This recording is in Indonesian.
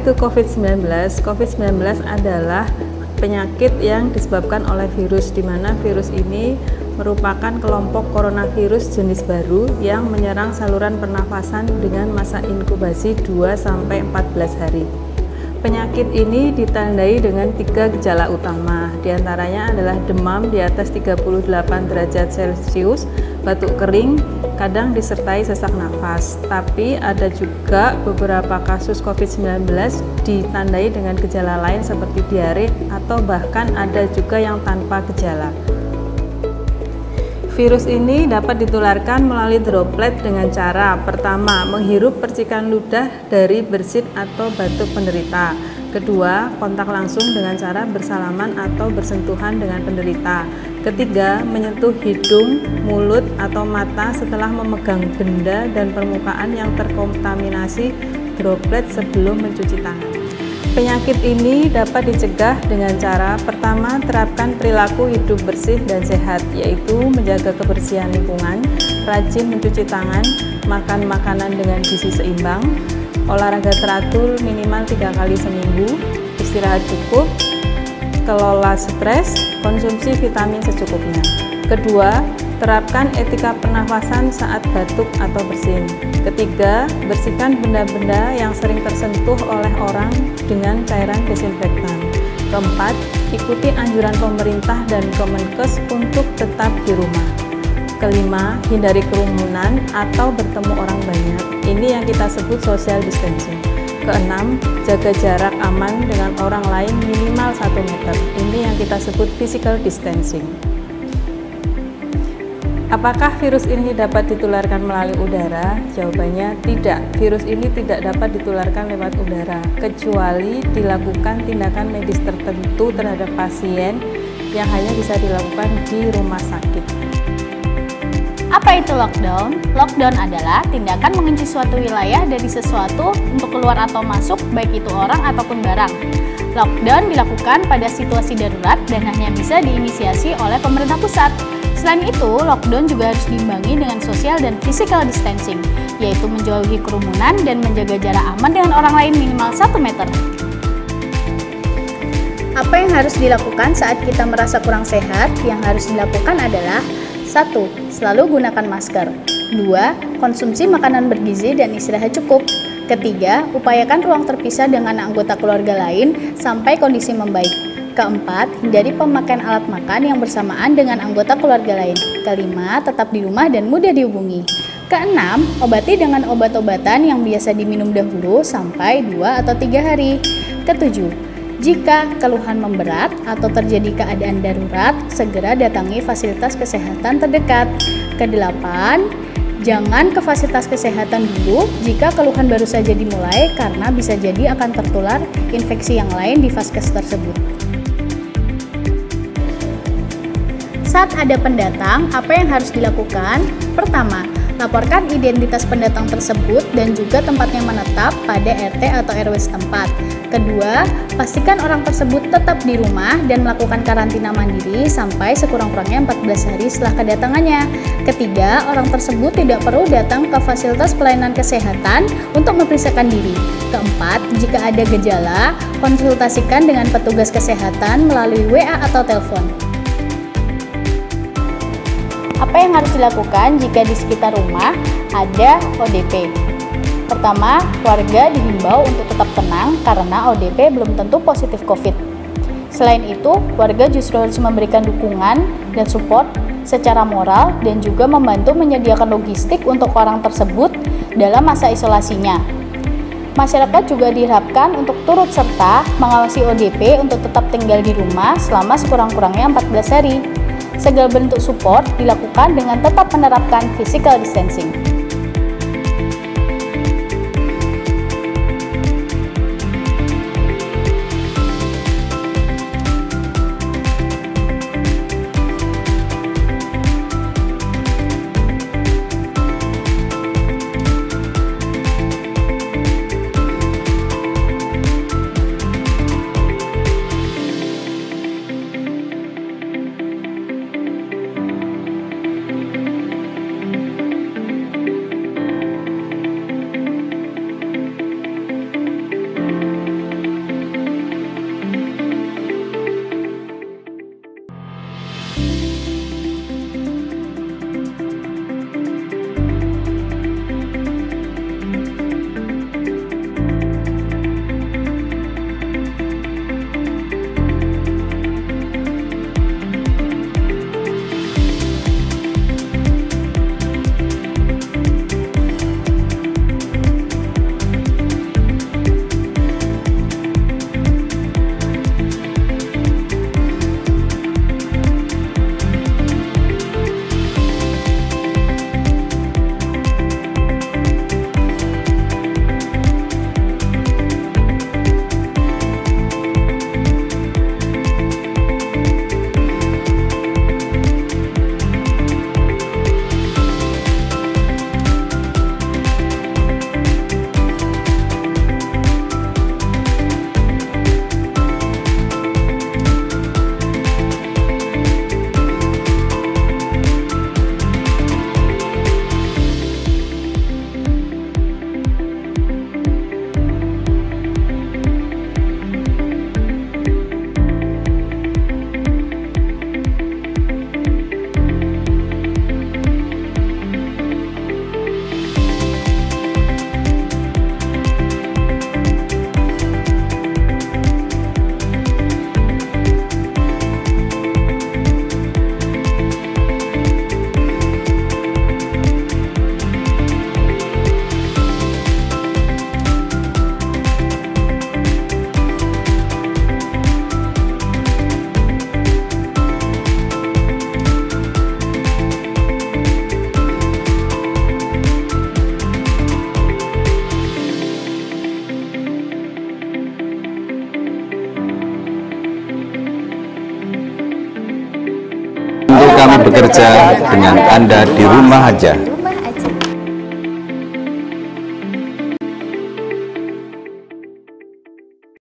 itu COVID-19? COVID-19 adalah penyakit yang disebabkan oleh virus, di mana virus ini merupakan kelompok coronavirus jenis baru yang menyerang saluran pernafasan dengan masa inkubasi 2-14 hari. Penyakit ini ditandai dengan 3 gejala utama, diantaranya adalah demam di atas 38 derajat Celcius, batuk kering, kadang disertai sesak nafas. Tapi ada juga beberapa kasus COVID-19 ditandai dengan gejala lain seperti diare atau bahkan ada juga yang tanpa gejala. Virus ini dapat ditularkan melalui droplet dengan cara pertama, menghirup percikan ludah dari bersin atau batuk penderita. Kedua, kontak langsung dengan cara bersalaman atau bersentuhan dengan penderita. Ketiga, menyentuh hidung, mulut, atau mata setelah memegang benda dan permukaan yang terkontaminasi droplet sebelum mencuci tangan. Penyakit ini dapat dicegah dengan cara pertama, terapkan perilaku hidup bersih dan sehat, yaitu menjaga kebersihan lingkungan, rajin mencuci tangan, makan makanan dengan gizi seimbang, olahraga teratur minimal 3 kali seminggu, istirahat cukup, kelola stres, konsumsi vitamin secukupnya. Kedua, terapkan etika pernafasan saat batuk atau bersin. Ketiga, bersihkan benda-benda yang sering tersentuh oleh orang dengan cairan desinfektan. Keempat, ikuti anjuran pemerintah dan Kemenkes untuk tetap di rumah. Kelima, hindari kerumunan atau bertemu orang banyak. Ini yang kita sebut social distancing. Keenam, jaga jarak aman dengan orang lain minimal 1 meter. Ini yang kita sebut physical distancing. Apakah virus ini dapat ditularkan melalui udara? Jawabannya tidak. Virus ini tidak dapat ditularkan lewat udara, kecuali dilakukan tindakan medis tertentu terhadap pasien yang hanya bisa dilakukan di rumah sakit. Apa itu lockdown? Lockdown adalah tindakan mengunci suatu wilayah dari sesuatu untuk keluar atau masuk, baik itu orang ataupun barang. Lockdown dilakukan pada situasi darurat dan hanya bisa diinisiasi oleh pemerintah pusat. Selain itu, lockdown juga harus diimbangi dengan social dan physical distancing, yaitu menjauhi kerumunan dan menjaga jarak aman dengan orang lain minimal 1 meter. Apa yang harus dilakukan saat kita merasa kurang sehat? Yang harus dilakukan adalah 1. Selalu gunakan masker. 2. Konsumsi makanan bergizi dan istirahat cukup. Ketiga, upayakan ruang terpisah dengan anggota keluarga lain sampai kondisi membaik. Keempat, hindari pemakaian alat makan yang bersamaan dengan anggota keluarga lain. Kelima, tetap di rumah dan mudah dihubungi. Keenam, obati dengan obat-obatan yang biasa diminum dahulu sampai 2 atau 3 hari. Ketujuh, jika keluhan memberat atau terjadi keadaan darurat, segera datangi fasilitas kesehatan terdekat. Kedelapan, jangan ke fasilitas kesehatan dulu jika keluhan baru saja dimulai karena bisa jadi akan tertular infeksi yang lain di vaskes tersebut. Saat ada pendatang, apa yang harus dilakukan? Pertama, laporkan identitas pendatang tersebut dan juga tempatnya menetap pada RT atau RW setempat. Kedua, pastikan orang tersebut tetap di rumah dan melakukan karantina mandiri sampai sekurang-kurangnya 14 hari setelah kedatangannya. Ketiga, orang tersebut tidak perlu datang ke fasilitas pelayanan kesehatan untuk memeriksakan diri. Keempat, jika ada gejala, konsultasikan dengan petugas kesehatan melalui WA atau telepon. Apa yang harus dilakukan jika di sekitar rumah ada ODP? Pertama, warga dihimbau untuk tetap tenang karena ODP belum tentu positif COVID. Selain itu, warga justru harus memberikan dukungan dan support secara moral dan juga membantu menyediakan logistik untuk orang tersebut dalam masa isolasinya. Masyarakat juga diharapkan untuk turut serta mengawasi ODP untuk tetap tinggal di rumah selama sekurang-kurangnya 14 hari. Segala bentuk support dilakukan dengan tetap menerapkan physical distancing. Kami bekerja dengan Anda di rumah aja.